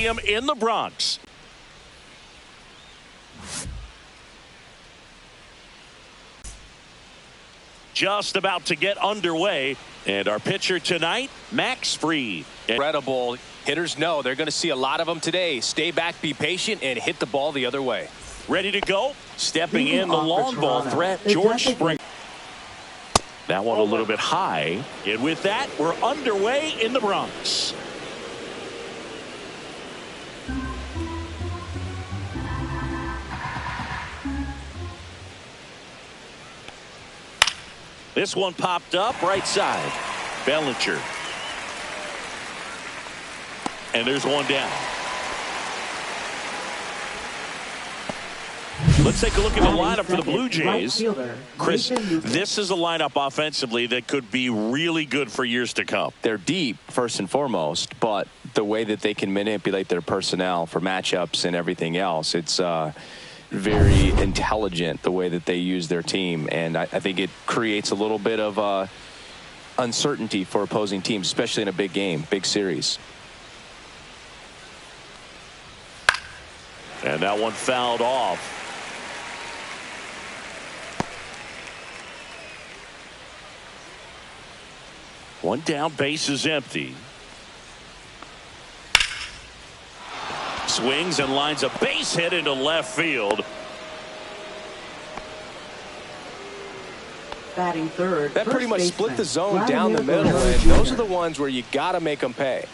Stadium in the Bronx. Just about to get underway, and our pitcher tonight, Max Fried. Incredible. Hitters know they're going to see a lot of them today. Stay back, be patient, and hit the ball the other way. Ready to go. Stepping in the long ball threat, George Springer. That one a little bit high. And with that, we're underway in the Bronx. This one popped up right side. Bellinger. And there's one down. Let's take a look at the lineup for the Blue Jays. Chris, this is a lineup offensively that could be really good for years to come. They're deep, first and foremost, but the way that they can manipulate their personnel for matchups and everything else, it's very intelligent the way that they use their team. And I think it creates a little bit of uncertainty for opposing teams, especially in a big game, big series. And that one fouled off. One down, base is empty. Swings and lines a base hit into left field. Batting third. That pretty much split the zone down the middle, and those are the ones where you got to make them pay.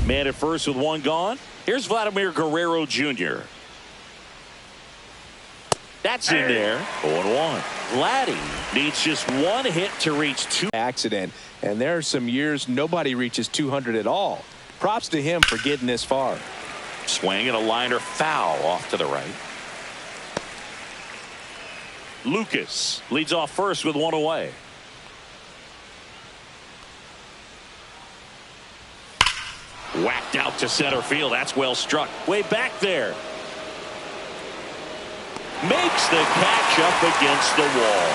Man at first with one gone. Here's Vladimir Guerrero Jr. That's in there. 0-1. Vladdy needs just one hit to reach 2. Accident, and there are some years nobody reaches 200 at all. Props to him for getting this far. Swing and a liner foul off to the right. Lucas leads off first with one away. Whacked out to center field. That's well struck. Way back there. Makes the catch up against the wall.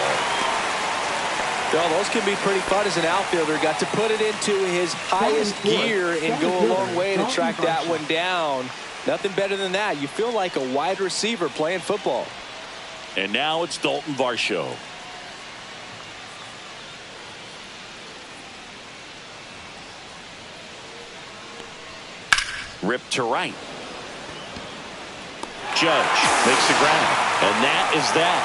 Well, those can be pretty fun as an outfielder. Got to put it into his highest gear and go a long way to track that one down. Nothing better than that. You feel like a wide receiver playing football. And now it's Dalton Varsho. Ripped to right. Judge makes the grab. And that is that.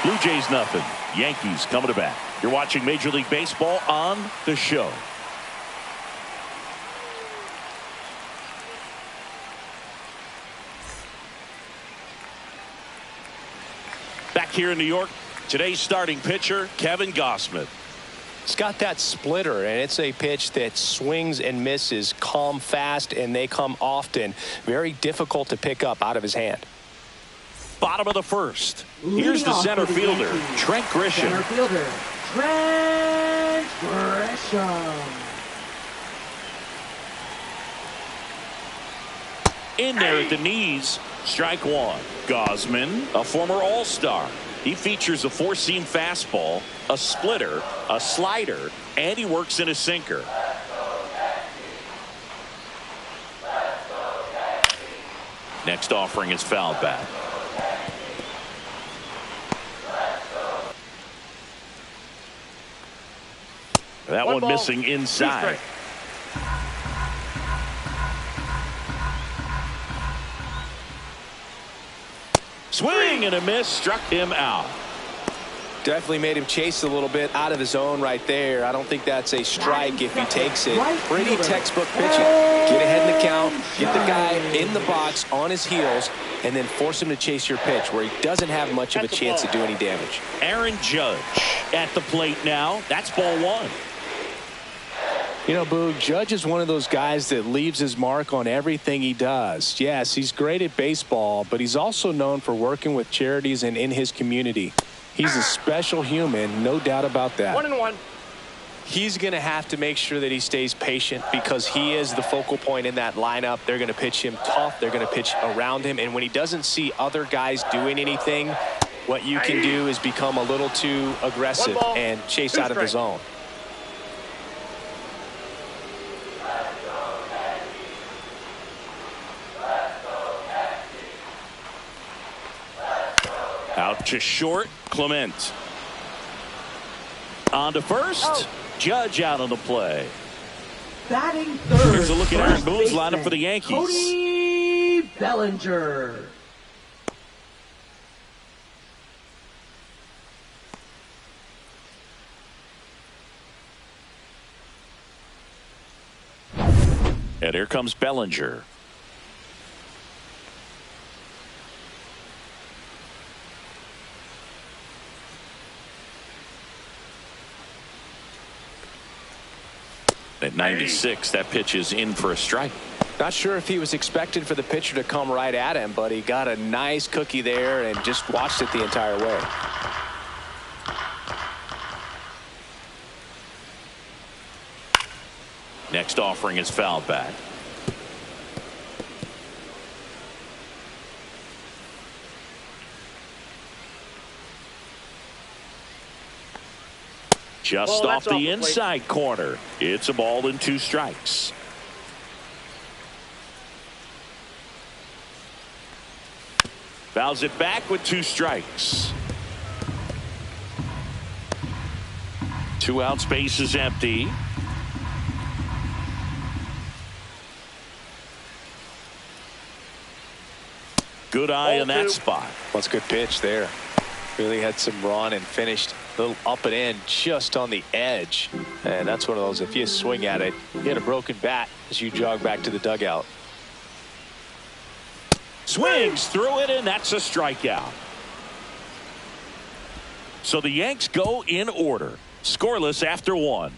Blue Jays nothing. Yankees coming to bat. You're watching Major League Baseball on the show. Back here in New York, today's starting pitcher, Kevin Gausman. It's got that splitter, and it's a pitch that swings and misses, come fast, and they come often. Very difficult to pick up out of his hand. Bottom of the first. Here's the center fielder, Trent Grisham. Center fielder, Trent Grisham. In there at the knees, strike one. Gausman, a former All-Star. He features a four-seam fastball, a splitter, a slider, and he works in a sinker. Next offering is fouled back. That one missing inside. Swing and a miss, struck him out. Definitely made him chase a little bit out of his zone right there. I don't think that's a strike if he takes it. Pretty textbook pitching. Get ahead in the count, get the guy in the box on his heels, and then force him to chase your pitch where he doesn't have much of a chance to do any damage. Aaron Judge at the plate now. That's ball one. You know, Boo, Judge is one of those guys that leaves his mark on everything he does. Yes, he's great at baseball, but he's also known for working with charities and in his community. He's a special human, no doubt about that. 1-1. He's going to have to make sure that he stays patient because he is the focal point in that lineup. They're going to pitch him tough. They're going to pitch around him. And when he doesn't see other guys doing anything, what you can do is become a little too aggressive and chase out of the zone. To short, Clement. On to first. Judge out on the play. Batting third. Here's a look at Aaron first Boone's baseman, lineup for the Yankees. Cody Bellinger. And here comes Bellinger. At 96, that pitch is in for a strike. Not sure if he was expected for the pitcher to come right at him, but he got a nice cookie there and just watched it the entire way. Next offering is fouled back. Just off the inside corner. It's a ball and 2 strikes. Fouls it back with 2 strikes. 2 outs, base is empty. Good eye in that spot. That's a good pitch there. Really had some run and finished a little up and in just on the edge. And that's one of those, if you swing at it, you get a broken bat as you jog back to the dugout. Swings through it, and that's a strikeout. So the Yanks go in order. Scoreless after 1.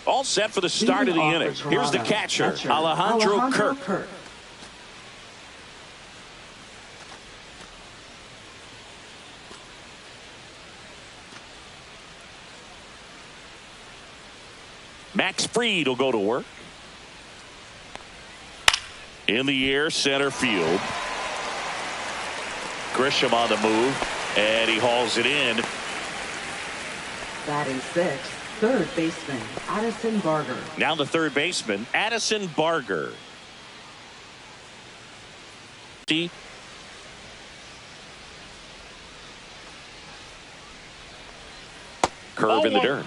All set for the start of the inning. Here's the catcher, Alejandro Kirk. Max Fried will go to work. In the air, center field. Grisham on the move, and he hauls it in. Batting 6th, third baseman, Addison Barger. Now the third baseman, Addison Barger. Curve in the dirt.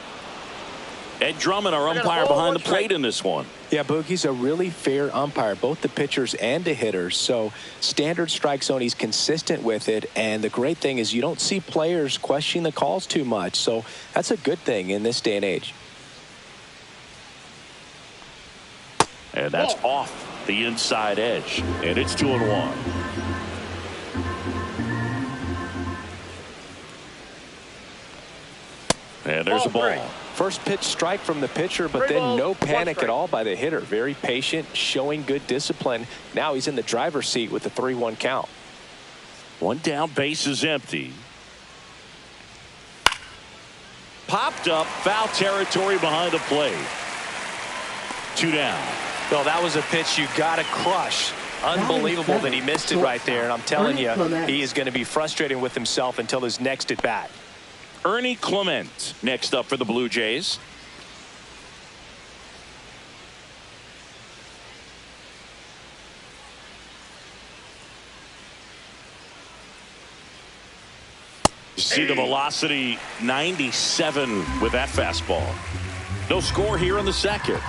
Ed Drummond, our umpire behind the plate in this one. Yeah, Boogie's a really fair umpire, both the pitchers and the hitters. So standard strike zone, he's consistent with it. And the great thing is you don't see players questioning the calls too much. So that's a good thing in this day and age. And that's off the inside edge. And it's 2-1. And there's a ball. First pitch strike from the pitcher, but then no panic at all by the hitter. Very patient, showing good discipline. Now he's in the driver's seat with the 3-1 count. 1 down, base is empty. Popped up, foul territory behind the plate. 2 down. Well, that was a pitch you got to crush. Unbelievable that he missed it right there. And I'm telling you, he is going to be frustrated with himself until his next at bat. Ernie Clement next up for the Blue Jays. You see the velocity 97 with that fastball. No score here in the second.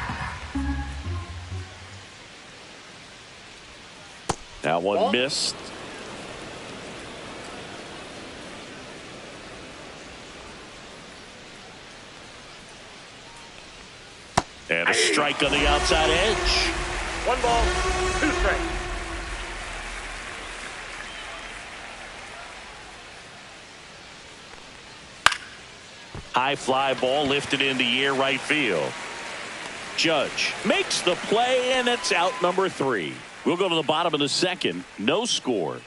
That one missed. And a strike on the outside edge. 1 ball, 2 strikes. High fly ball lifted in the air, right field. Judge makes the play, and it's out number 3. We'll go to the bottom of the second. No score.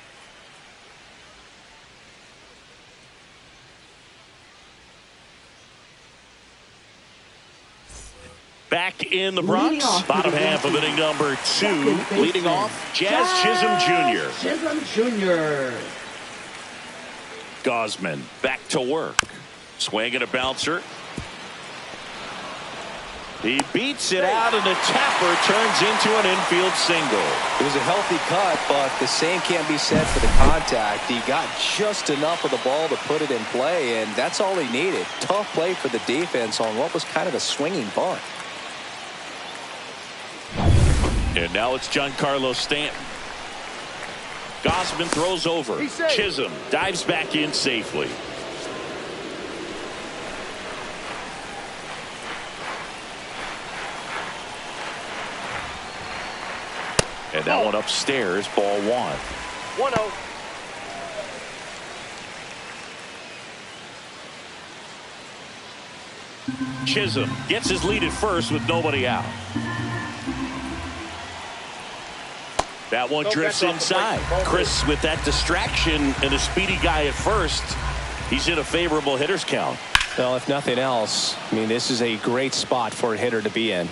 Back in the Bronx, bottom half of inning number 2. Leading off, Jazz Chisholm Jr. Chisholm Jr. Gosman back to work. Swing and a bouncer. He beats it out, and the tapper turns into an infield single. It was a healthy cut, but the same can't be said for the contact. He got just enough of the ball to put it in play, and that's all he needed. Tough play for the defense on what was kind of a swinging bunt. And now it's Giancarlo Stanton. Gosman throws over. Chisholm dives back in safely. And that one upstairs, ball 1. 1-0. Chisholm gets his lead at first with nobody out. That one drifts inside. Chris, with that distraction and a speedy guy at first, he's in a favorable hitter's count. Well, if nothing else, I mean, this is a great spot for a hitter to be in.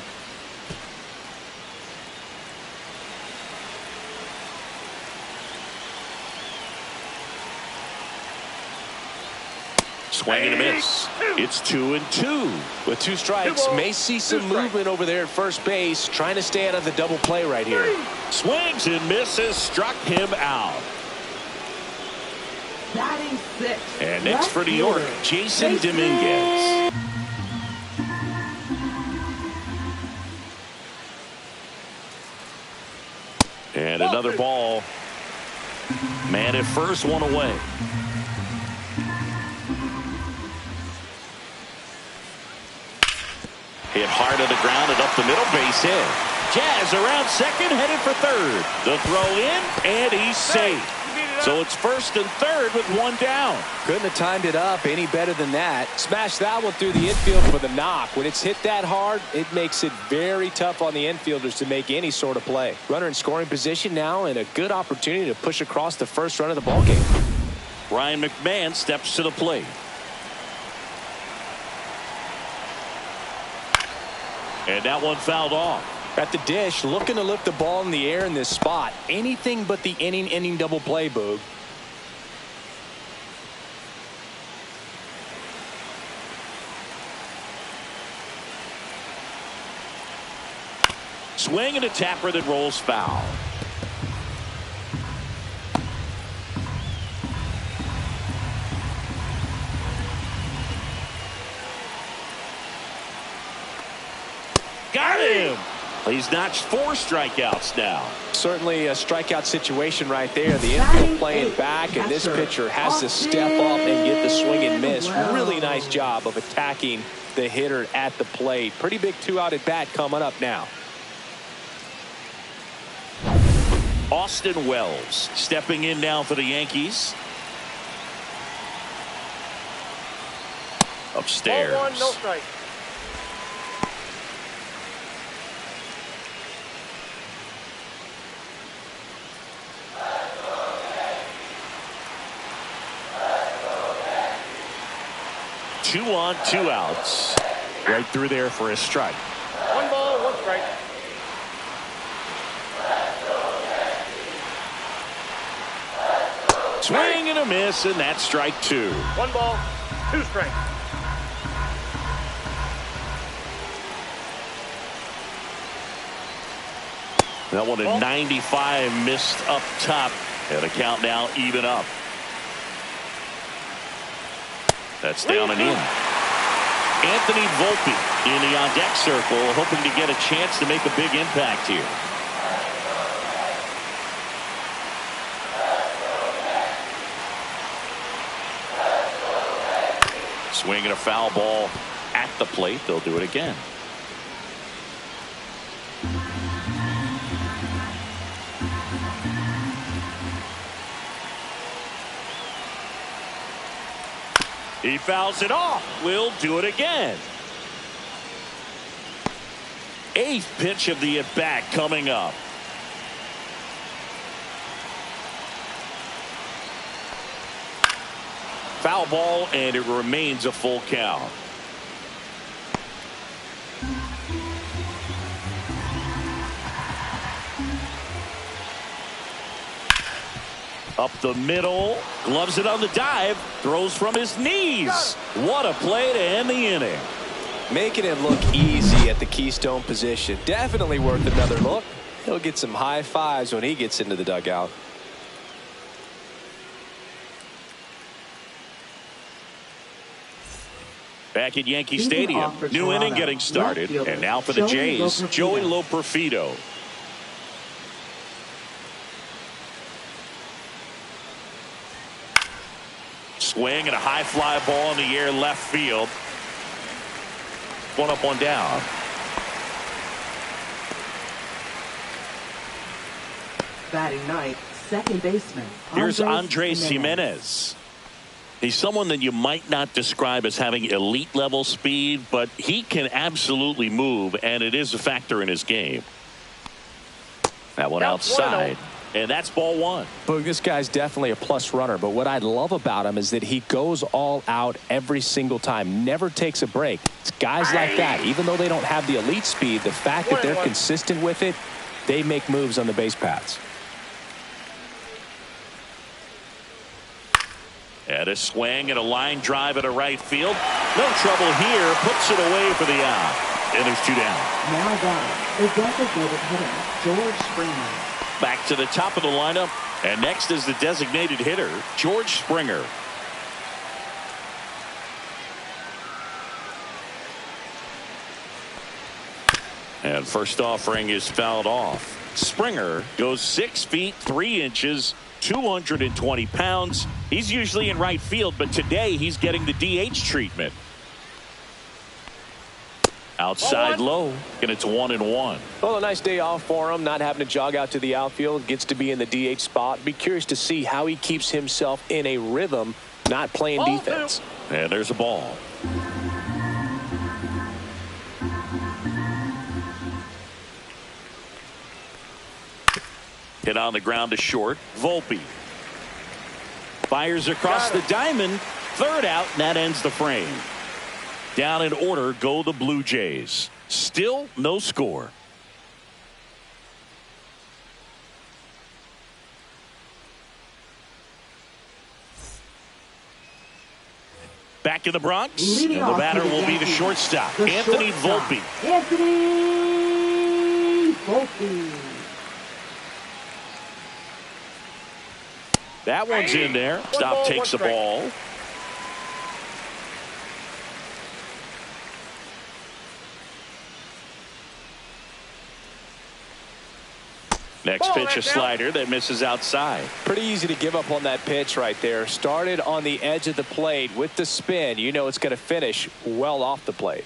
Swing and a miss. It's 2-2. With 2 strikes, may see some movement over there at first base, trying to stay out of the double play right here. Swings and misses, struck him out. Batting 6. And next for New York, Jason Dominguez. And another ball. Man at first, one away. Hit hard on the ground and up the middle, base hit. Jazz around second, headed for third. The throw in, and he's safe. So it's first and third with 1 down. Couldn't have timed it up any better than that. Smash that one through the infield for the knock. When it's hit that hard, it makes it very tough on the infielders to make any sort of play. Runner in scoring position now, and a good opportunity to push across the first run of the ballgame. Ryan McMahon steps to the plate. And that one fouled off. At the dish, looking to lift the ball in the air in this spot. Anything but the inning double play, Boog. Swing and a tapper that rolls foul. Got him. He's notched 4 strikeouts now. Certainly a strikeout situation right there. The infield playing back, and this pitcher has to step up and get the swing and miss. Really nice job of attacking the hitter at the plate. Pretty big 2-out at bat coming up now. Austin Wells stepping in now for the Yankees. Upstairs. Ball 1, no strike. Two on, 2 outs. Right through there for a strike. 1 ball, 1 strike. Swing and a miss, and that's strike 2. 1 ball, 2 strikes. That one at 95 missed up top, and a count now even up. That's down and in. Anthony Volpe in the on-deck circle, hoping to get a chance to make a big impact here. Swinging a foul ball at the plate. They'll do it again. He fouls it off. We'll do it again. 8th pitch of the at-bat coming up. Foul ball, and it remains a full count. Up the middle, gloves it on the dive, throws from his knees. What a play to end the inning. Making it look easy at the keystone position. Definitely worth another look. He'll get some high fives when he gets into the dugout. Back at Yankee Stadium, new inning getting started, and now for the Jays, Joey Loperfido. Swing and a high fly ball in the air left field. One up, one down. Batting ninth, second baseman. Here's Andres Gimenez. He's someone that you might not describe as having elite level speed, but he can absolutely move, and it is a factor in his game. That one outside, and that's ball one. But this guy's definitely a plus runner, but what I love about him is that he goes all out every single time, never takes a break. It's guys like that, even though they don't have the elite speed, the fact that they're consistent with it, they make moves on the base paths. And a swing and a line drive at a right field. No trouble here. Puts it away for the out. And there's two down. Now batting, the designated hitter, George Springer. Back to the top of the lineup. And next is the designated hitter, George Springer. And first offering is fouled off. Springer goes 6 feet 3 inches. 220 pounds. He's usually in right field, but today he's getting the DH treatment. Outside low, and it's 1-1. Well, a nice day off for him, not having to jog out to the outfield. Gets to be in the DH spot. Be curious to see how he keeps himself in a rhythm, not playing defense. And there's a ball. Hit on the ground to short. Volpe fires across the diamond. Third out, and that ends the frame. Down in order go the Blue Jays. Still no score. Back in the Bronx, and the batter will be the shortstop, Anthony Volpe. Anthony Volpe. That one's in there. Stop takes the ball. Next pitch, a slider that misses outside. Pretty easy to give up on that pitch right there. Started on the edge of the plate with the spin. You know it's going to finish well off the plate.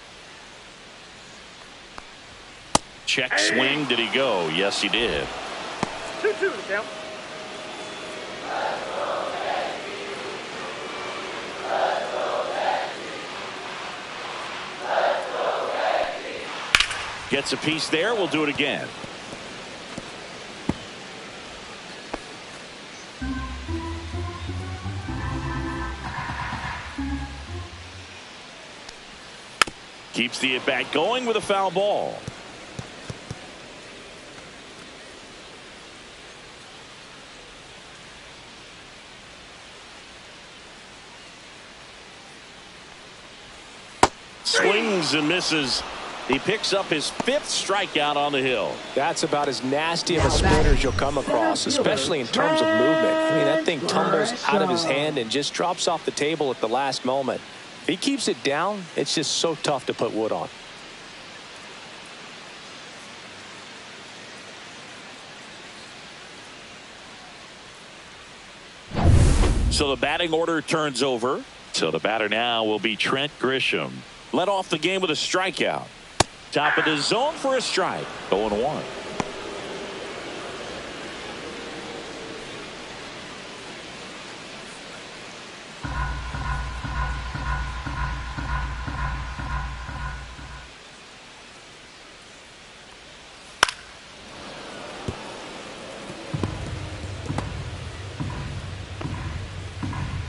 Check swing. Did he go? Yes, he did. 2-2 to count. Gets a piece there. We'll do it again. Keeps the at-bat going with a foul ball. Swings and misses. He picks up his 5th strikeout on the hill. That's about as nasty of a spinner as you'll come across, especially in terms of movement. I mean, that thing tumbles out of his hand and just drops off the table at the last moment. If he keeps it down, it's just so tough to put wood on. So the batting order turns over. So the batter now will be Trent Grisham. Led off the game with a strikeout. Top of the zone for a strike. 0-1.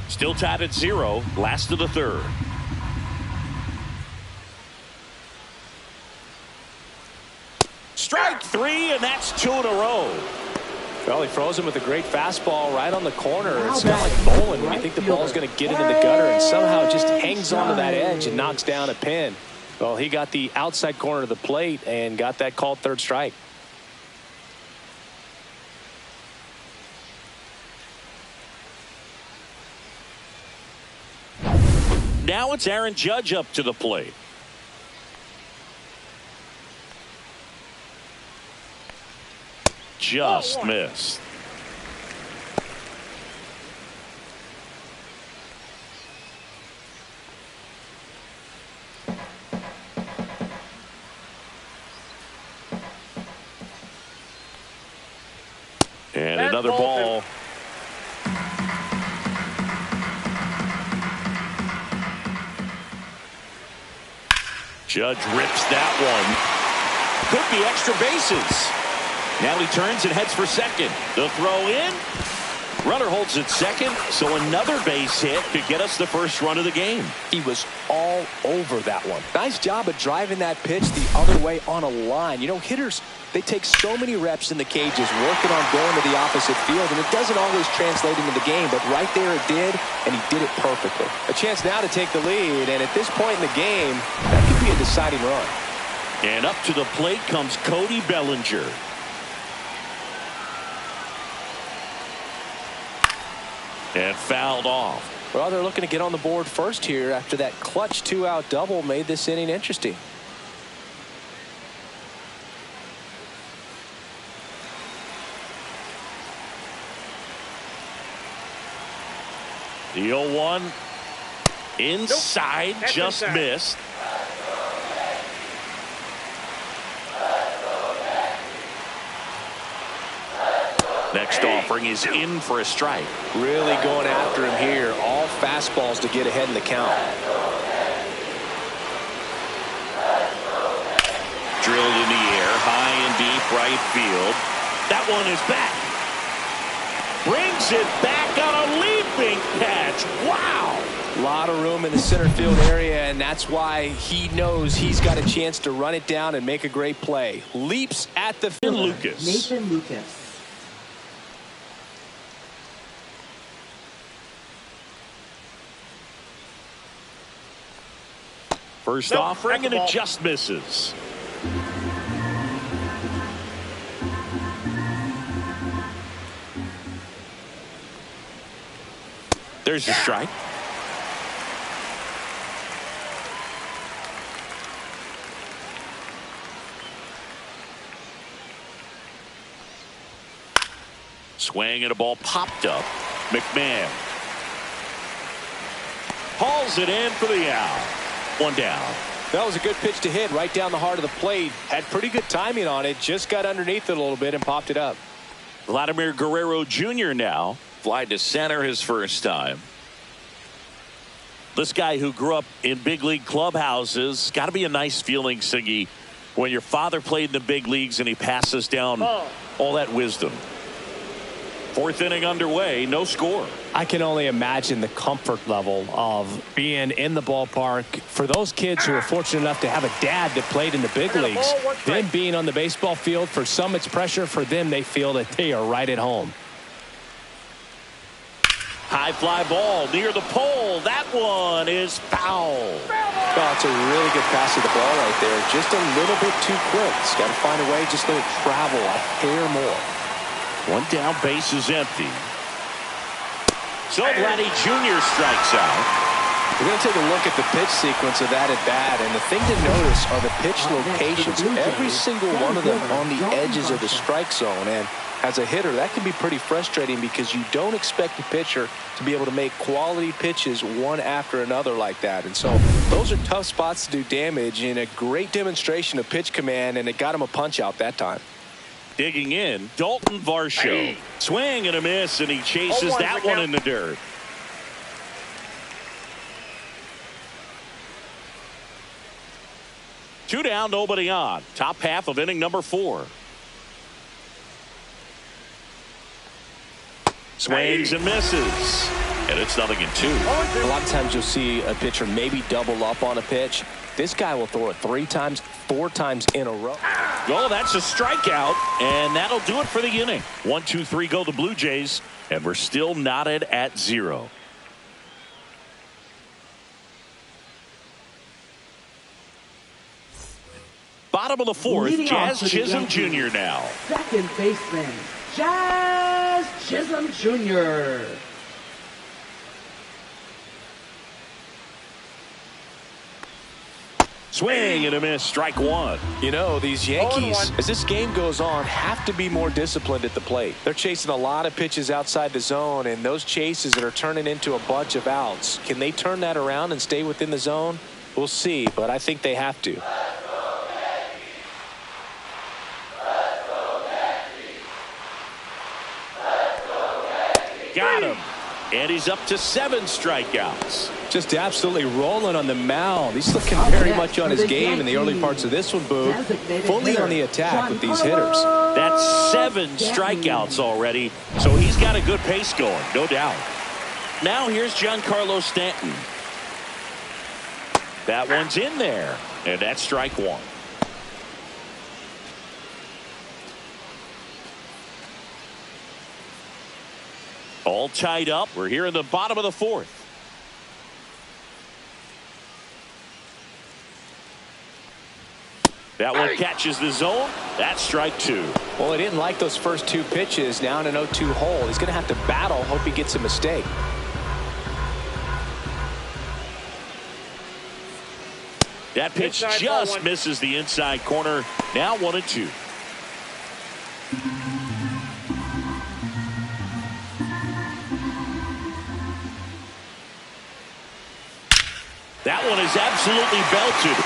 Still tied at 0. Last of the 3rd. Strike 3, and that's 2 in a row. Well, he froze him with a great fastball right on the corner. It's kind of like bowling when you think the ball's going to get into the gutter, and somehow it just hangs onto that edge and knocks down a pin. Well, he got the outside corner of the plate and got that called third strike. Now it's Aaron Judge up to the plate. Just missed. And another ball. Judge rips that one. Could be extra bases. Now he turns and heads for second. The throw in. Runner holds at second, so another base hit could get us the first run of the game. He was all over that one. Nice job of driving that pitch the other way on a line. You know, hitters, they take so many reps in the cages working on going to the opposite field, and it doesn't always translate into the game, but right there it did, and he did it perfectly. A chance now to take the lead, and at this point in the game, that could be a deciding run. And up to the plate comes Cody Bellinger. And fouled off. Well, they're looking to get on the board first here after that clutch 2-out double made this inning interesting. The 0-1 inside, just missed. Next offering is in for a strike. Really going after him here. All fastballs to get ahead in the count. Drilled in the air, high and deep right field. That one is back. Brings it back on a leaping catch. Wow. A lot of room in the center field area, and that's why he knows he's got a chance to run it down and make a great play. Leaps at the field. Nathan Lucas. First offering, and it just misses. There's the strike. Swing and a ball popped up. McMahon hauls it in for the out. One down. That was a good pitch to hit right down the heart of the plate. Had pretty good timing on it. Just got underneath it a little bit and popped it up. Vladimir Guerrero Jr. now fly to center his first time. This guy who grew up in big league clubhouses, got to be a nice feeling, Siggy, when your father played in the big leagues and he passes down all that wisdom. Fourth inning underway, no score. I can only imagine the comfort level of being in the ballpark for those kids who are fortunate enough to have a dad that played in the big leagues. Them being on the baseball field, for some it's pressure. For them, they feel that they are right at home. High fly ball near the pole. That one is foul. Oh, it's a really good pass of the ball right there. Just a little bit too quick. It's got to find a way just to travel a hair more. One down, base is empty. So Vladdy Jr. strikes out. We're going to take a look at the pitch sequence of that at bat, and the thing to notice are the pitch locations. Every single one of them on the edges of the strike zone, and as a hitter, that can be pretty frustrating because you don't expect the pitcher to be able to make quality pitches one after another like that. And so those are tough spots to do damage, and a great demonstration of pitch command, and it got him a punch out that time. Digging in, Dalton Varsho. Swing and a miss, and he chases that one in the dirt. Two down, nobody on. Top half of inning number 4. Swings and misses. And it's 0-2. A lot of times you'll see a pitcher maybe double up on a pitch. This guy will throw it 3 times, 4 times in a row. Oh, that's a strikeout, and that'll do it for the inning. 1, 2, 3 go the Blue Jays, and we're still knotted at 0. bottom of the fourth, Leading off Jazz for the Chisholm Yankees, Jr. now. Second baseman, Jazz Chisholm Jr. Swing and a miss, strike one. You know, these Yankees, 0-1. as this game goes on, have to be more disciplined at the plate. They're chasing a lot of pitches outside the zone, and those chases that are turning into a bunch of outs. Can they turn that around and stay within the zone? We'll see, but I think they have to. Got him. And he's up to 7 strikeouts. Just absolutely rolling on the mound. He's looking very much on his game in the early parts of this one, Boo. Fully on the attack with these hitters. That's 7 strikeouts already, so he's got a good pace going, no doubt. Now here's Giancarlo Stanton. That one's in there, and that's strike one. All tied up. We're here in the bottom of the fourth. That one catches the zone. That's strike two. Well, he didn't like those first 2 pitches. Now in an 0-2 hole. He's going to have to battle. Hope he gets a mistake. That pitch Inside just ball one. misses the inside corner. Now 1-2. That one is absolutely belted.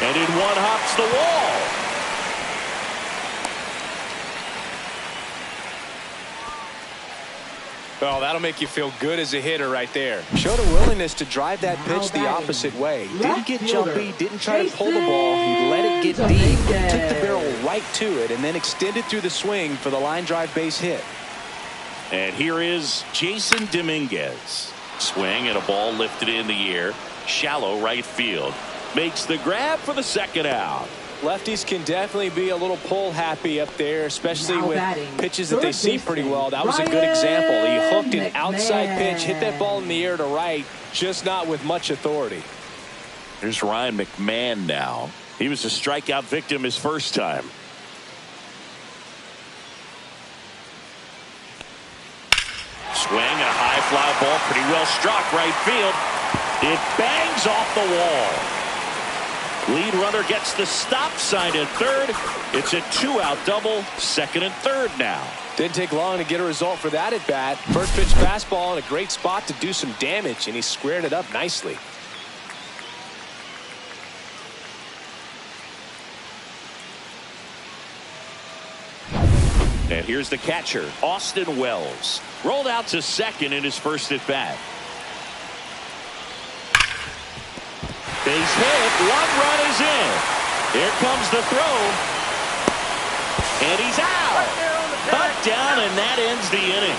And in one hops the wall. Oh, that'll make you feel good as a hitter right there. Showed a willingness to drive that pitch the opposite way. Didn't get jumpy, didn't try to pull the ball. He let it get deep, took the barrel right to it, and then extended through the swing for the line drive base hit. And here is Jason Dominguez. Swing and a ball lifted in the air. Shallow right field. Makes the grab for the second out. Lefties can definitely be a little pull happy up there, especially Now with batting, pitches that they third see pretty baseman, well. That was a good Ryan example. He hooked an outside McMahon. pitch, hit that ball in the air to right, just not with much authority. Here's Ryan McMahon now. He was a strikeout victim his first time. Swing and a high fly ball, pretty well struck right field. It bangs off the wall. Lead runner gets the stop sign at third. It's a 2-out double, second and third now. Didn't take long to get a result for that at bat. First pitch fastball in a great spot to do some damage, and he squared it up nicely. And here's the catcher, Austin Wells. Rolled out to second in his first at bat. Base hit, 1 run is in. Here comes the throw. And he's out. Cut down, and that ends the inning.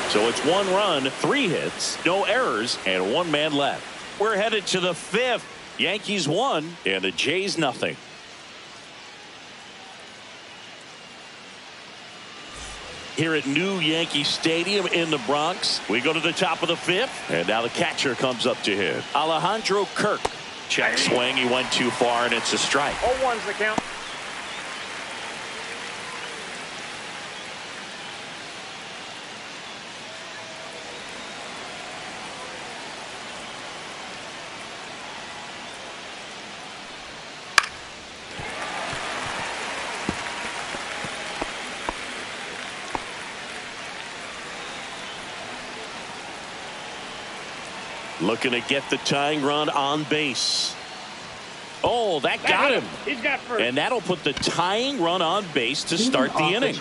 So it's 1 run, 3 hits, no errors, and 1 man left. We're headed to the 5th. Yankees 1 and the Jays nothing. Here at New Yankee Stadium in the Bronx, we go to the top of the 5th, and now the catcher comes up to hit. Alejandro Kirk. Check swing. He went too far, and it's a strike. 0-1's the count. Looking to get the tying run on base. Oh, that got him. He's got first. And that'll put the tying run on base to start the inning.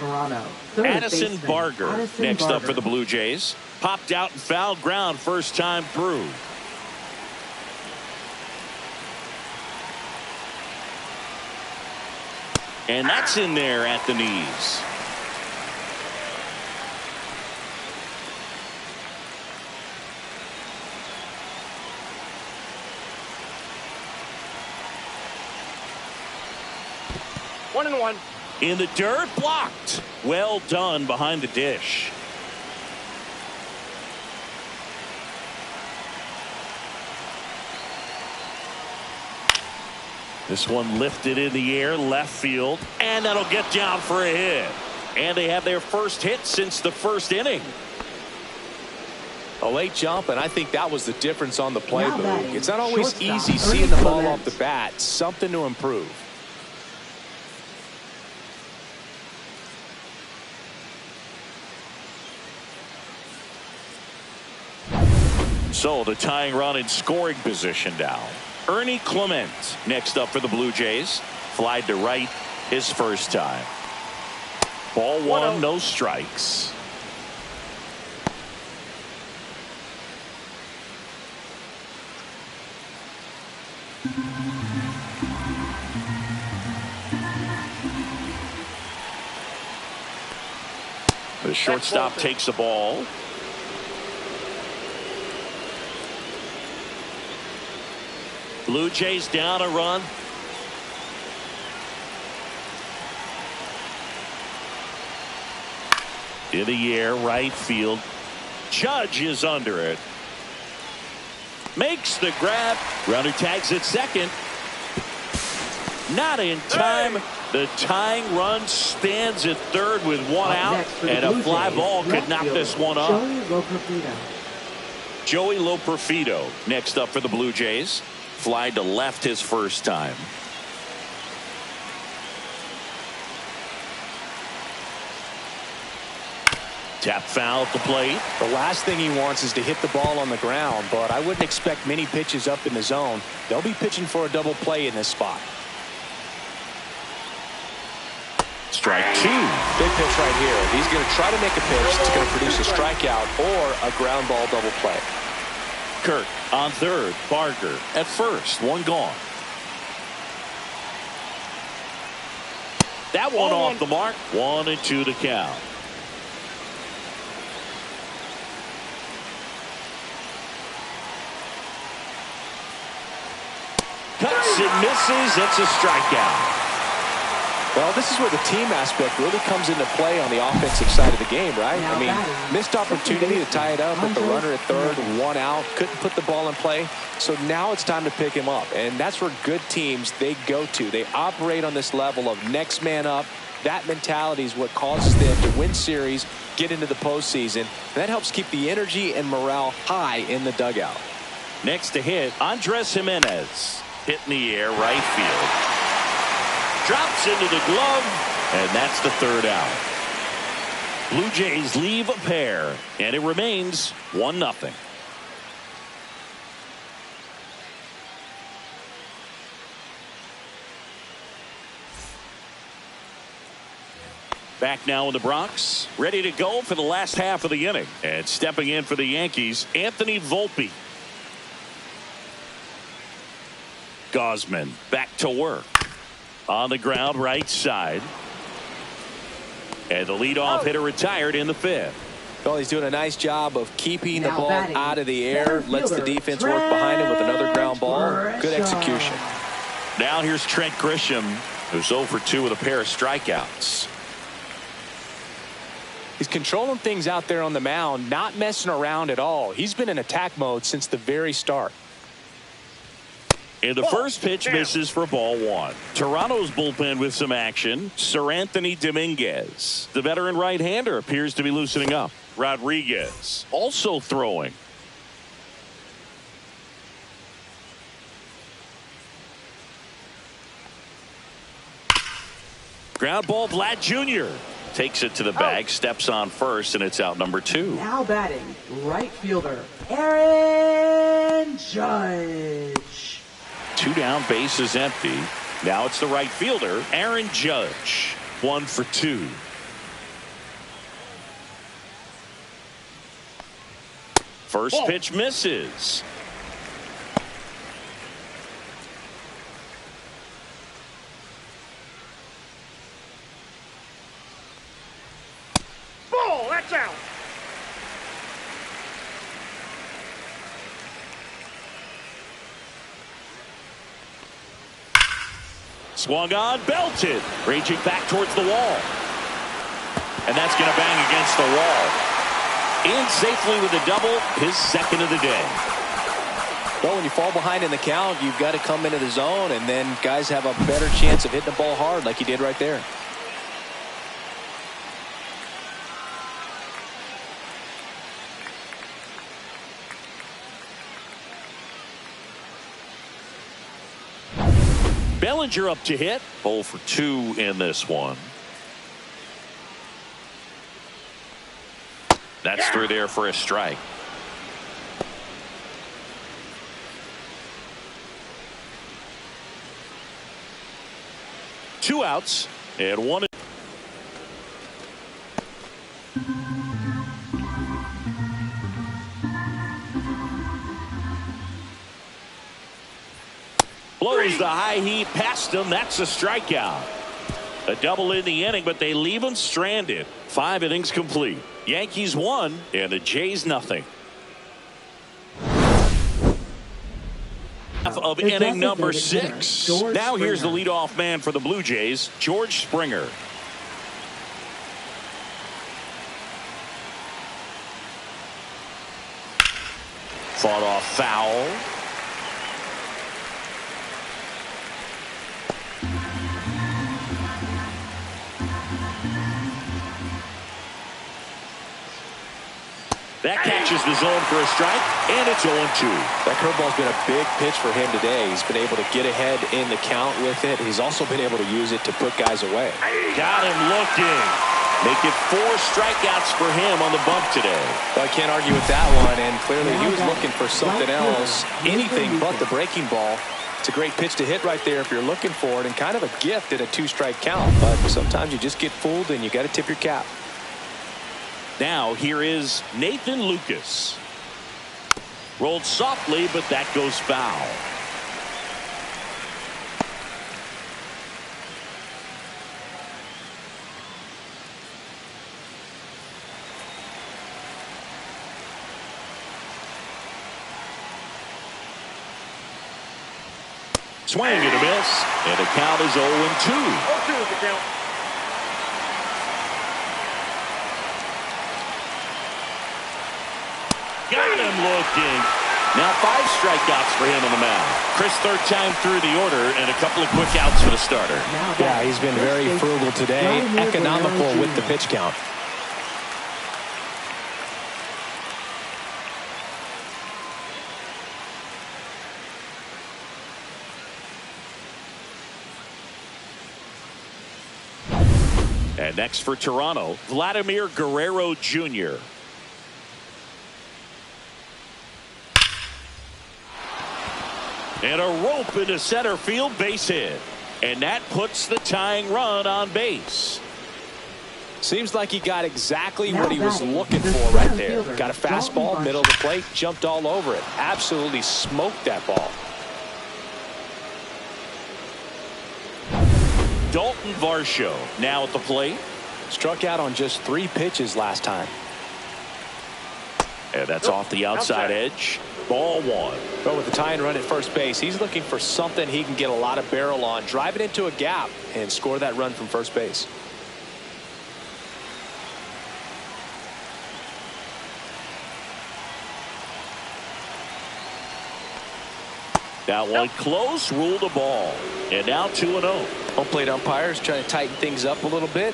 Addison Barger next up for the Blue Jays. Popped out and fouled ground first time through. And that's in there at the knees. One and one. In the dirt, blocked. Well done behind the dish. This one lifted in the air, left field, and that'll get down for a hit. And they have their first hit since the first inning. A late jump, and I think that was the difference on the play move. It's not always shortstop, easy seeing the ball off the bat. Something to improve. So the tying run in scoring position now. Ernie Clement next up for the Blue Jays. Flied to right his first time. Ball one, no strikes. The shortstop takes the ball. Blue Jays down a run. In the air, right field. Judge is under it. Makes the grab. Runner tags at second. Not in time. The tying run stands at third with one out, and a fly ball could knock this one up. Joey Loperfido next up for the Blue Jays. Fly to left his first time. Tap foul at the plate. The last thing he wants is to hit the ball on the ground, but I wouldn't expect many pitches up in the zone. They'll be pitching for a double play in this spot. Strike two. Big pitch right here. He's going to try to make a pitch that's going to produce a strikeout or a ground ball double play. Kirk on third. Barger at first. One gone. That one off the mark. 1-2 to count. Cuts and misses. It's a strikeout. Well, this is where the team aspect really comes into play on the offensive side of the game, right? I mean, missed opportunity to tie it up with the runner at third, one out, couldn't put the ball in play. So now it's time to pick him up. And that's where good teams, they go to. They operate on this level of next man up. That mentality is what causes them to win series, get into the postseason. And that helps keep the energy and morale high in the dugout. Next to hit, Andres Jimenez. Hit in the air, right field. Drops into the glove, and that's the third out. Blue Jays leave a pair, and it remains 1-0. Back now in the Bronx, ready to go for the last half of the inning. And stepping in for the Yankees, Anthony Volpe. Gosman back to work. On the ground, right side. And the leadoff hitter retired in the fifth. Well, he's doing a nice job of keeping the ball out of the air. Lets the defense work behind him with another ground ball. Good execution. Now here's Trent Grisham, who's 0 for 2 with a pair of strikeouts. He's controlling things out there on the mound, not messing around at all. He's been in attack mode since the very start. And the first pitch misses for ball one. Toronto's bullpen with some action. Sir Anthony Dominguez. The veteran right-hander appears to be loosening up. Rodriguez also throwing. Ground ball, Vlad Jr. Takes it to the bag, steps on first, and it's out number 2. Now batting, right fielder, Aaron Judge. 2 down, bases empty. Now it's the right fielder, Aaron Judge. 1 for 2. First pitch misses. Ball, that's out. Swung on, belted, raging back towards the wall. And that's going to bang against the wall. In safely with a double, his second of the day. Well, when you fall behind in the count, you've got to come into the zone, and then guys have a better chance of hitting the ball hard like he did right there. Bellinger up to hit. 0 for 2 in this one. That's through there for a strike. Two outs and one. Blows the high heat past him. That's a strikeout. A double in the inning, but they leave him stranded. 5 innings complete. Yankees 1 and the Jays nothing. Of inning number 6. Now here's the leadoff man for the Blue Jays, George Springer. Fought off foul. That catches the zone for a strike, and it's 0-2. That curveball's been a big pitch for him today. He's been able to get ahead in the count with it. He's also been able to use it to put guys away. Got him looking. Make it 4 strikeouts for him on the bump today. Well, I can't argue with that one, and clearly he was looking for something else, anything but the breaking ball. It's a great pitch to hit right there if you're looking for it, and kind of a gift at a 2-strike count. But sometimes you just get fooled, and you got to tip your cap. Now here is Nathan Lucas. Rolled softly, but that goes foul. Swing and a miss, and the count is 0-2. 0-2 is the count. Got him looking. Now 5 strikeouts for him on the mound. Chris, third time through the order and a couple of quick outs for the starter. Yeah, he's been very frugal today, economical with the pitch count. And next for Toronto, Vladimir Guerrero Jr. And a rope into center field, base hit. And that puts the tying run on base. Seems like he got exactly what he was looking for right there. Got a fastball, middle of the plate, jumped all over it. Absolutely smoked that ball. Dalton Varsho now at the plate. Struck out on just 3 pitches last time. And that's off the outside edge. Ball 1. But with the tying run at first base, he's looking for something he can get a lot of barrel on, drive it into a gap, and score that run from first base. That one close, ruled a ball. And now 2-0. Home plate umpires trying to tighten things up a little bit.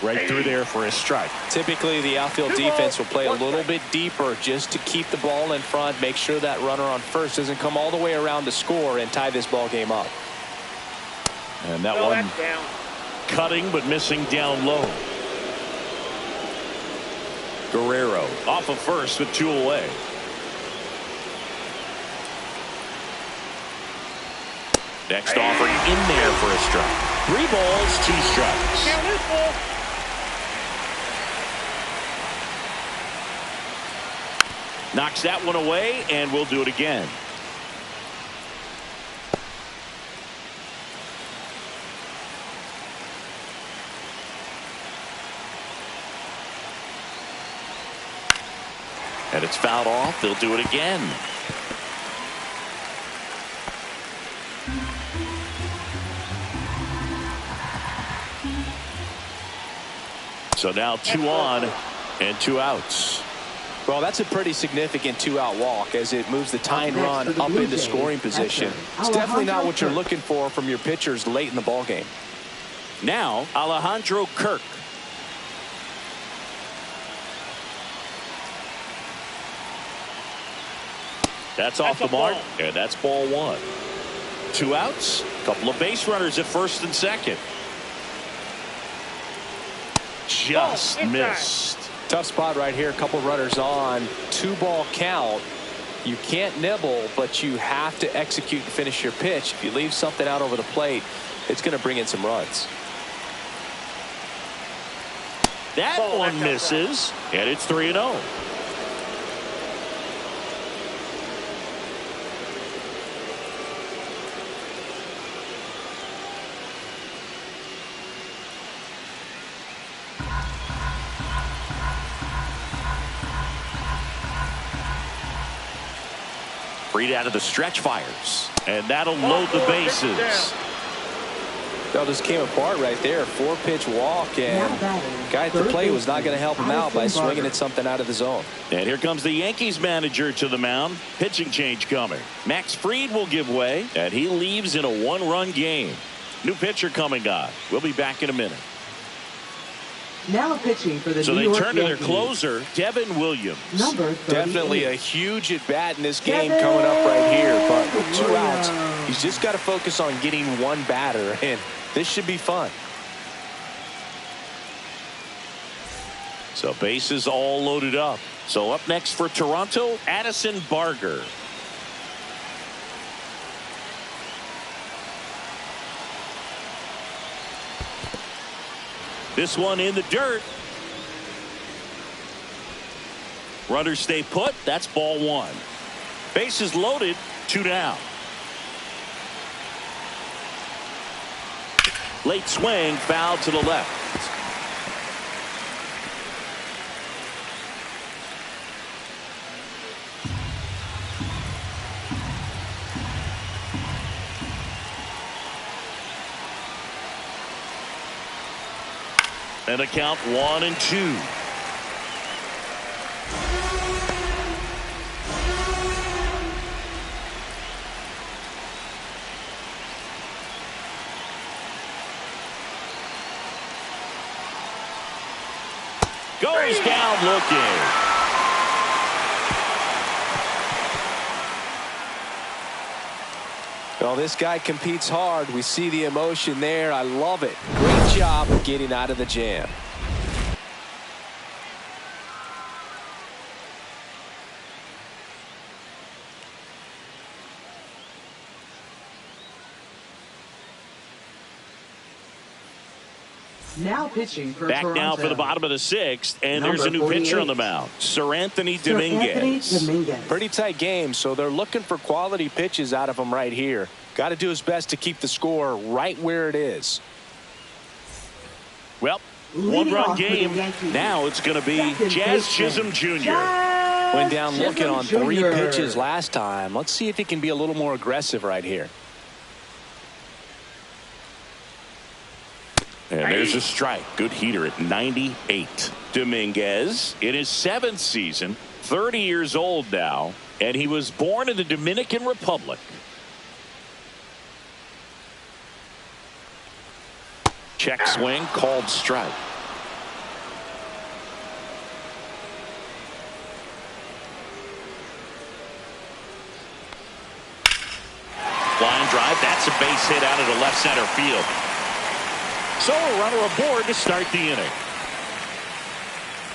Right through there for a strike. Typically, the outfield defense will play a little bit deeper just to keep the ball in front, make sure that runner on first doesn't come all the way around to score and tie this ball game up. And that one cutting but missing down low. Guerrero off of first with 2 away. Next offering in there for a strike. 3 balls, 2 strikes. Knocks that one away, and we'll do it again. And it's fouled off. They'll do it again. So now 2 on and 2 outs. Well, that's a pretty significant 2-out walk as it moves the tying run up into scoring position. It's definitely not what you're looking for from your pitchers late in the ballgame. Now Alejandro Kirk. That's off the mark, and that's ball 1. 2 outs, couple of base runners at first and second. Just missed. Tough spot right here. A couple runners on. 2-ball count. You can't nibble, but you have to execute and finish your pitch. If you leave something out over the plate, it's going to bring in some runs. That one misses, and it's 3-0. Read out of the stretch fires, and that'll load the bases. That just came apart right there. 4-pitch walk, and guy at the plate was not going to help him out by swinging at something out of the zone. And here comes the Yankees manager to the mound. Pitching change coming. Max Fried will give way, and he leaves in a 1-run game. New pitcher coming on. We'll be back in a minute. Now pitching for the So New they York turn to their Yankees. closer, Devin Williams. Number 38. Definitely a huge at-bat in this game coming up right here. But with 2 outs, he's just got to focus on getting 1 batter, and this should be fun. So bases all loaded up. So up next for Toronto, Addison Barger. This one in the dirt. Runners stay put. That's ball 1. Bases loaded. 2 down. Late swing, foul to the left. And a count 1-2. Goes down looking. Well, this guy competes hard. We see the emotion there. I love it. Great job of getting out of the jam. Now pitching for Back Toronto. now for the bottom of the 6th, and there's a new Number pitcher on 48. the mound, Sir Anthony Sir Anthony Dominguez. Dominguez. Pretty tight game, so they're looking for quality pitches out of him right here. Got to do his best to keep the score right where it is. Well, Leading 1-run off for the game. Yankees. Now it's going to be Second Jazz baseman, Chisholm Jr. Jazz Went down looking Chisholm on 3 Jr. pitches last time. Let's see if he can be a little more aggressive right here. And there's a strike. Good heater at 98. Dominguez in his 7th season, 30 years old now, and he was born in the Dominican Republic. Check swing, called strike. Line drive, that's a base hit out of the left center field. So a runner aboard to start the inning.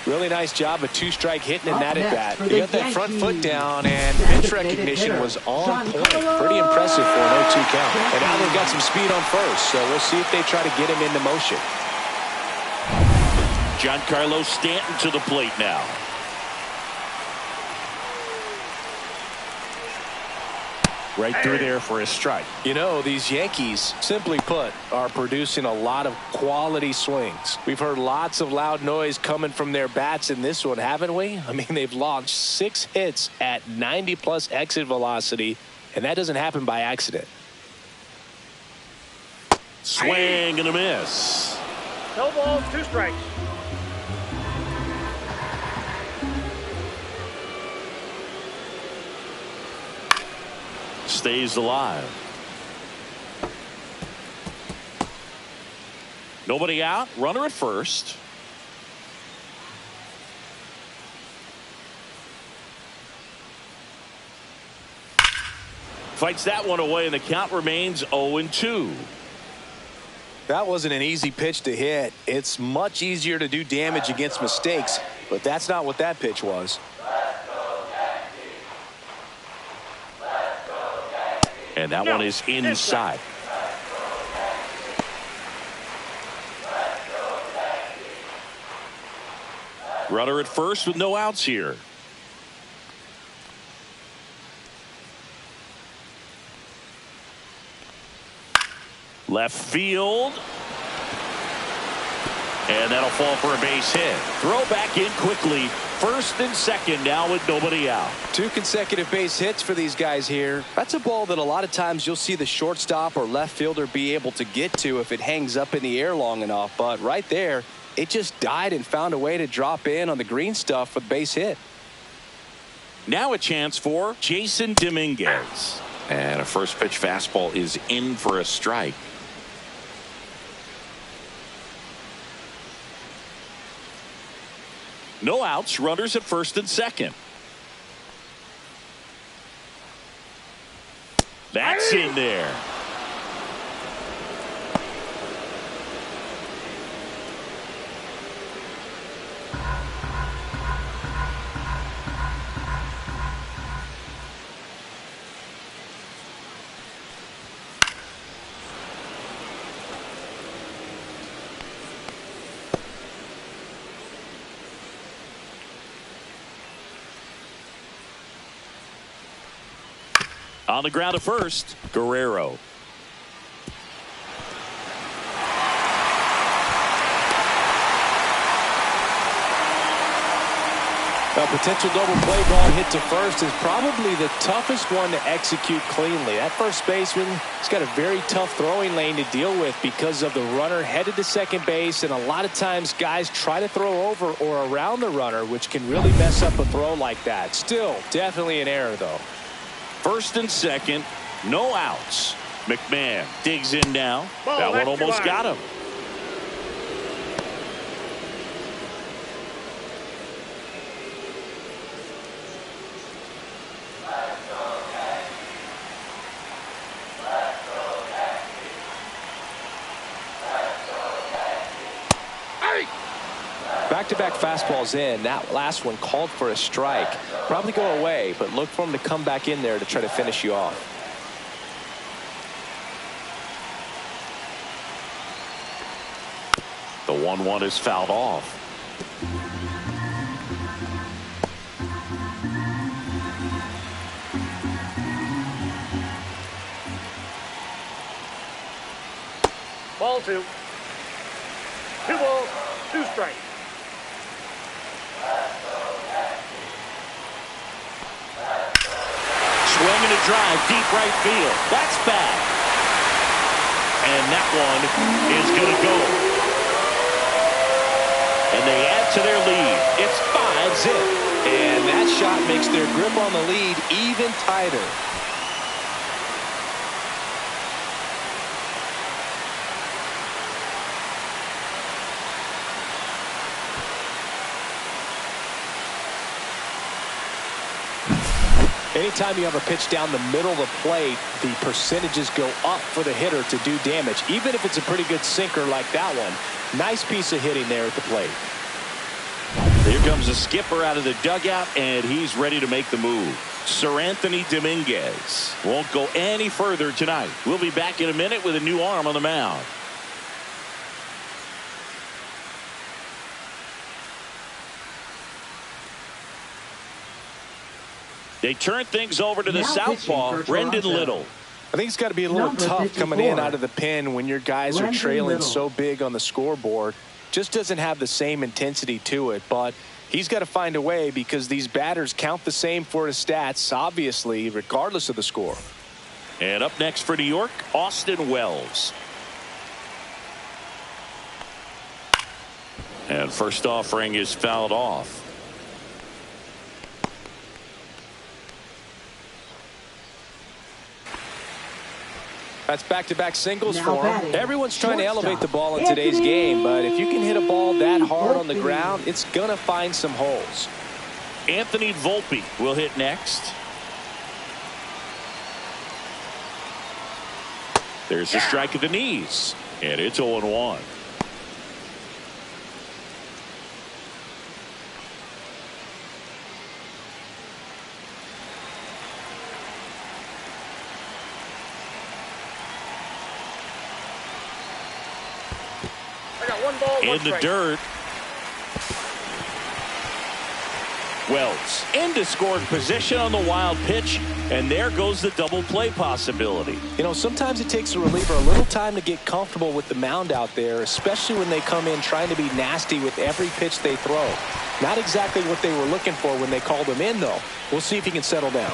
Really nice job, a 2-strike hitting in Up that at next bat. for He the got that front foot Yankees. down, and The pitch designated recognition hitter, was on point. Giancarlo Pretty impressive for an 0-2 count. Stanton. And now they've got some speed on first, so we'll see if they try to get him into motion. Giancarlo Stanton to the plate now. Right through there for a strike. You know, these Yankees, simply put, are producing a lot of quality swings. We've heard lots of loud noise coming from their bats in this one, haven't we? I mean, they've launched 6 hits at 90+ exit velocity, and that doesn't happen by accident. Swing and a miss. No balls, 2 strikes. stays alive. Nobody out. Runner at first. Fights that one away, and the count remains 0-2. That wasn't an easy pitch to hit. It's much easier to do damage against mistakes, but that's not what that pitch was. And that one is inside. Runner at first with no outs here. Left field. And that'll fall for a base hit. Throw back in quickly. First and second now with nobody out. 2 consecutive base hits for these guys here. That's a ball that a lot of times you'll see the shortstop or left fielder be able to get to if it hangs up in the air long enough. But right there, it just died and found a way to drop in on the green stuff with base hit. Now a chance for Jason Dominguez. And a first pitch fastball is in for a strike. No outs, runners at first and second. That's in there. On the ground at first, Guerrero. A potential double play ball hit to first is probably the toughest one to execute cleanly. That first baseman has got a very tough throwing lane to deal with because of the runner headed to second base, and a lot of times guys try to throw over or around the runner, which can really mess up a throw like that. Still, definitely an error, though. First and second, no outs. McMahon digs in now. That one almost got him. Back-to-back fastballs in. That last one called for a strike. Probably go away, but look for him to come back in there to try to finish you off. The 1-1 is fouled off. Ball 2. 2 balls, 2 strikes. Swinging a drive, deep right field. That's bad. And that one is going to go. And they add to their lead. It's 5-zip. And that shot makes their grip on the lead even tighter. Anytime you have a pitch down the middle of the plate, the percentages go up for the hitter to do damage, even if it's a pretty good sinker like that one. Nice piece of hitting there at the plate. Here comes the skipper out of the dugout, and he's ready to make the move. Sir Anthony Dominguez won't go any further tonight. We'll be back in a minute with a new arm on the mound. They turn things over to the southpaw, Brendan Little. I think it's got to be a little tough coming in out of the pen when your guys are trailing so big on the scoreboard. Just doesn't have the same intensity to it, but he's got to find a way because these batters count the same for his stats, obviously, regardless of the score. And up next for New York, Austin Wells. And first offering is fouled off. That's back-to-back singles Now for batting, him. Everyone's trying to elevate the ball in today's Anthony game, but if you can hit a ball that hard on the Volpe. ground, it's going to find some holes. Anthony Volpe will hit next. There's a strike at the knees, and it's 0-1. I got 1 ball, 1 In the strike. dirt. Wells into scoring position on the wild pitch, and there goes the double play possibility. You know, sometimes it takes a reliever a little time to get comfortable with the mound out there, especially when they come in trying to be nasty with every pitch they throw. Not exactly what they were looking for when they called him in, though. We'll see if he can settle down.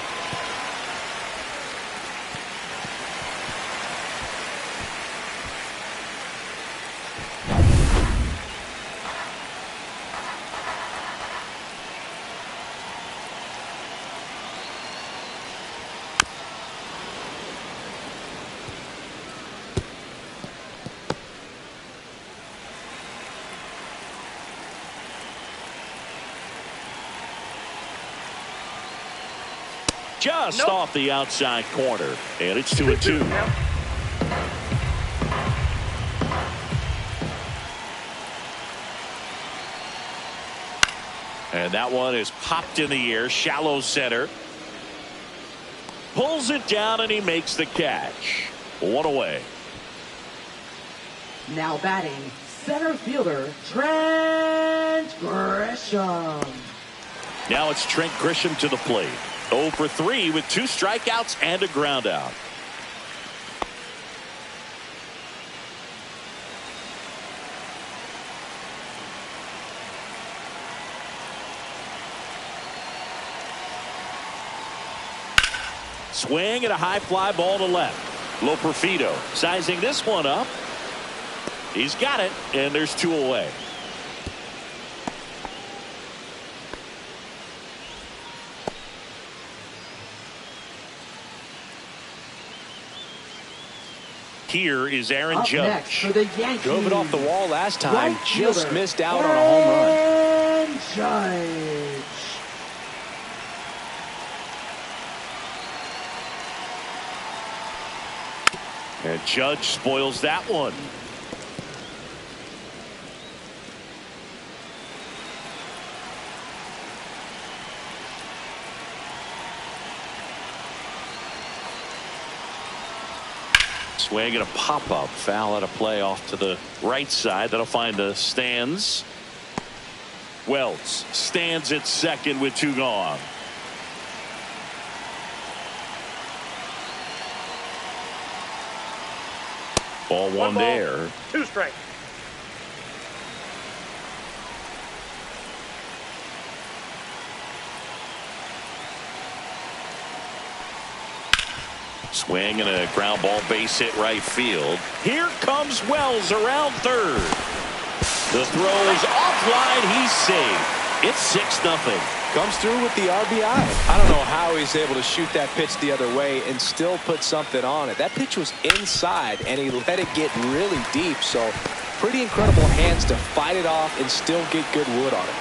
Just off the outside corner, and it's 2-2. And that one is popped in the air, shallow center. Pulls it down, and he makes the catch. 1 away. Now batting, center fielder Trent Grisham. Now it's Trent Grisham to the plate. 0 for 3 with 2 strikeouts and a ground out. Swing and a high fly ball to left. Loperfido sizing this one up. He's got it, and there's 2 away. Here is Aaron Up next Judge. for the Yankees. Drove it off the wall last time. Right Just fielder, missed out on a home run. Aaron Judge. And Judge spoils that one. Swing and a pop-up. Foul out of play off to the right side. That'll find the stands. Wells stands at second with 2 gone. Ball 1 ball, there. 2 strikes. Swing and a ground ball, base hit right field. Here comes Wells around third. The throw is offline. He's safe. It's 6-0. Comes through with the RBI. I don't know how he's able to shoot that pitch the other way and still put something on it. That pitch was inside, and he let it get really deep. So pretty incredible hands to fight it off and still get good wood on it.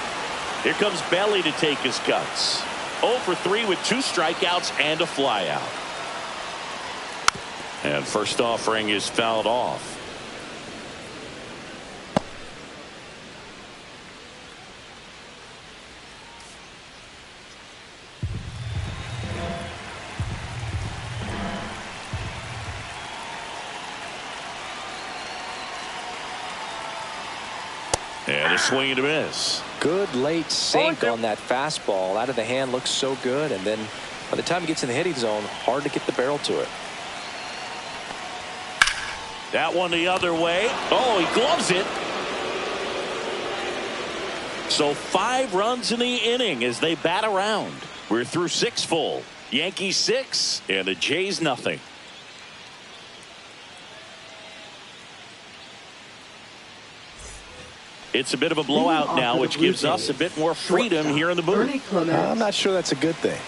Here comes Belly to take his cuts. 0 for 3 with 2 strikeouts and a flyout. And first offering is fouled off. And a swing and a miss. Good late sink on that fastball. Out of the hand, looks so good, and then by the time it gets in the hitting zone, hard to get the barrel to it. That one the other way. Oh, he gloves it. So 5 runs in the inning as they bat around. We're through 6 full. Yankees 6 and the Jays nothing. It's a bit of a blowout now, which gives us a bit more freedom here in the booth. I'm not sure that's a good thing.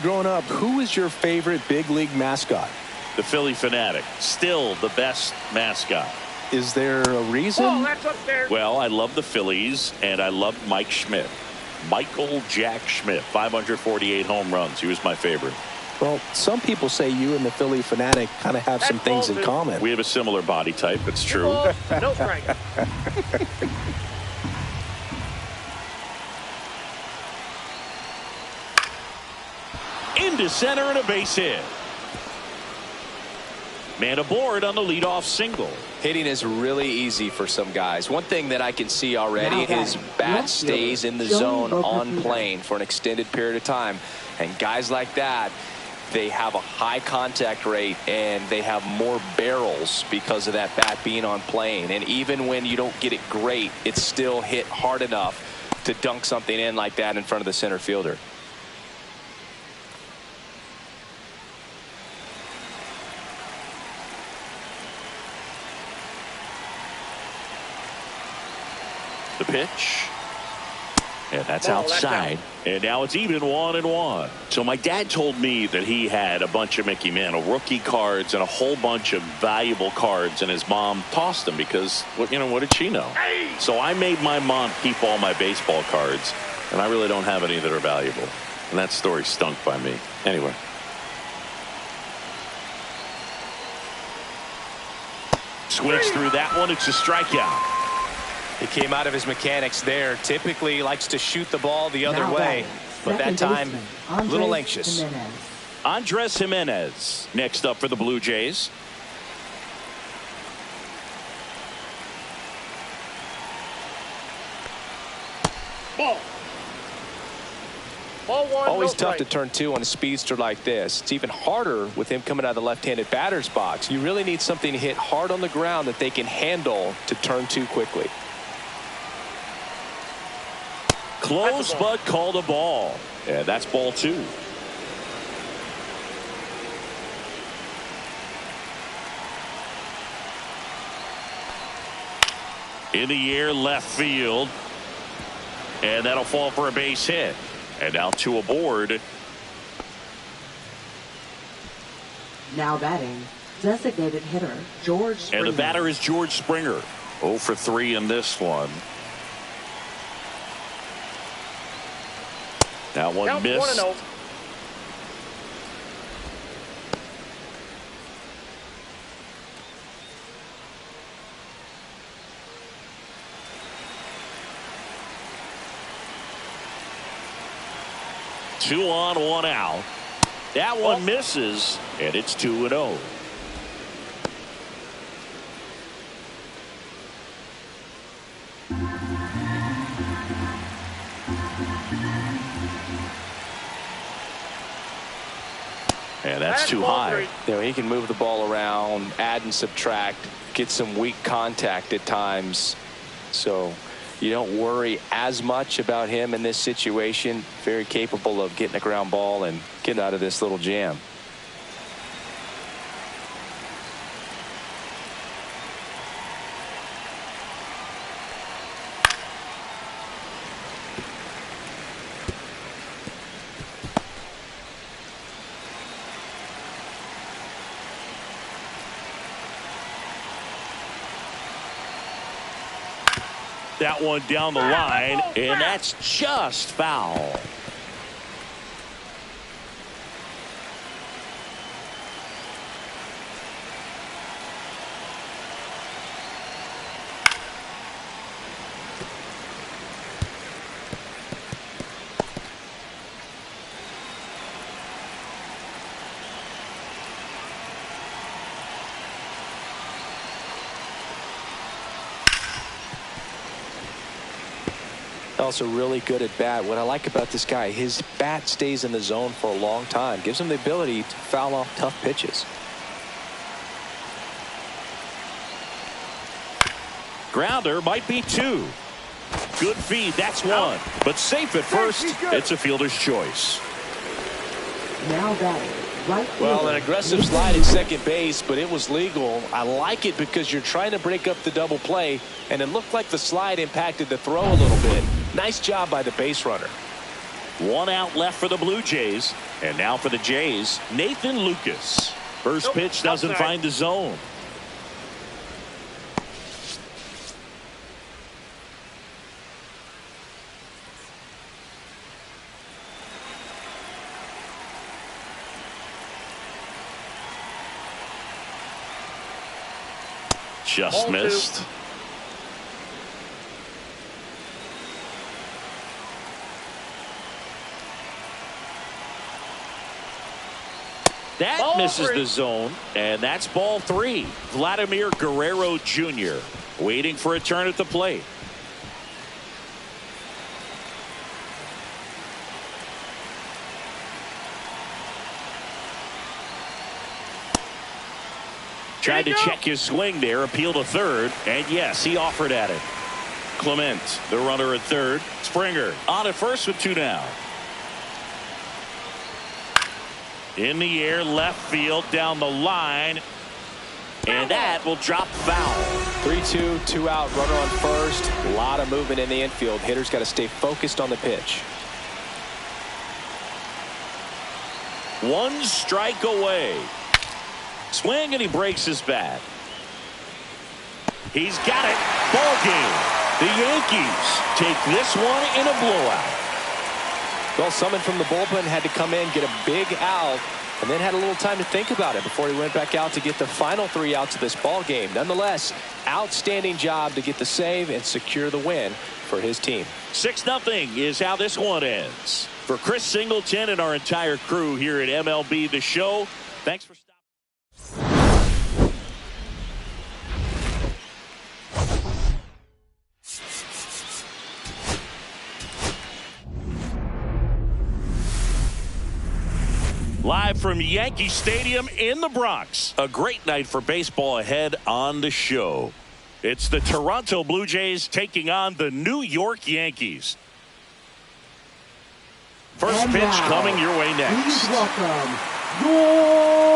Growing up, who was your favorite big league mascot? The Philly Fanatic, still the best mascot. Is there a reason? Oh, that's up there. Well, I love the Phillies, and I love Mike Schmidt. Michael Jack Schmidt, 548 home runs. He was my favorite. Well, some people say you and the Philly Fanatic kind of have some things in common. We have a similar body type. It's true. No strike. Into center and a base hit. Man aboard on the leadoff single. Hitting is really easy for some guys. One thing that I can see already is bat stays in the zone on plane for an extended period of time. And guys like that, they have a high contact rate and they have more barrels because of that bat being on plane. And even when you don't get it great, it's still hit hard enough to dunk something in like that in front of the center fielder. The pitch. And that's outside. And now it's even 1-1. So my dad told me that he had a bunch of Mickey Mantle rookie cards and a whole bunch of valuable cards, and his mom tossed them because, what did she know? So I made my mom keep all my baseball cards, and I really don't have any that are valuable. And that story stunk by me. Anyway. Swings through that one. It's a strikeout. He came out of his mechanics there. Typically likes to shoot the ball the other way, but that time a little anxious. Andres Jimenez next up for the Blue Jays. Ball. Ball one. Always no tough to turn two on a speedster like this. It's even harder with him coming out of the left-handed batter's box. You really need something to hit hard on the ground that they can handle to turn two quickly. Close, but called a ball. Yeah, that's ball two. In the air, left field. And that'll fall for a base hit. And now two aboard. Now batting, designated hitter George Springer. And the batter is George Springer. 0 for 3 in this one. That one Count missed. 1-0. Two on, one out. That one misses, and it's 2-0. And that's too high. He can move the ball around, add and subtract, get some weak contact at times. So you don't worry as much about him in this situation. Very capable of getting a ground ball and getting out of this little jam. That one down the line, and that's just foul. Also really good at bat. What I like about this guy, his bat stays in the zone for a long time. Gives him the ability to foul off tough pitches. Grounder might be 2. Good feed. That's 1. But safe at first. It's a fielder's choice. Now batting, right fielder. Well, an aggressive slide at second base, but it was legal. I like it because you're trying to break up the double play, and it looked like the slide impacted the throw a little bit. Nice job by the base runner. 1 out left for the Blue Jays. And now for the Jays, Nathan Lucas. First pitch doesn't outside. find the zone. Just Ball missed. two. That Ball misses three. the zone, and that's ball 3. Vladimir Guerrero Jr. waiting for a turn at the plate. Tried to check his swing there, appeal to third, and yes, he offered at it. Clement, the runner at third. Springer on at first with 2 down. In the air, left field, down the line, and that will drop foul. 3-2, 2 out, runner on first. A lot of movement in the infield. Hitter's got to stay focused on the pitch. 1 strike away. Swing, and he breaks his bat. He's got it. Ball game. The Yankees take this one in a blowout. Well, someone from the bullpen had to come in, get a big out, and then had a little time to think about it before he went back out to get the final 3 outs of this ball game. Nonetheless, outstanding job to get the save and secure the win for his team. 6-0 is how this one ends. For Chris Singleton and our entire crew here at MLB The Show, thanks for stopping. Live from Yankee Stadium in the Bronx. A great night for baseball ahead on the show. It's the Toronto Blue Jays taking on the New York Yankees. First And pitch now, coming your way next. Please welcome your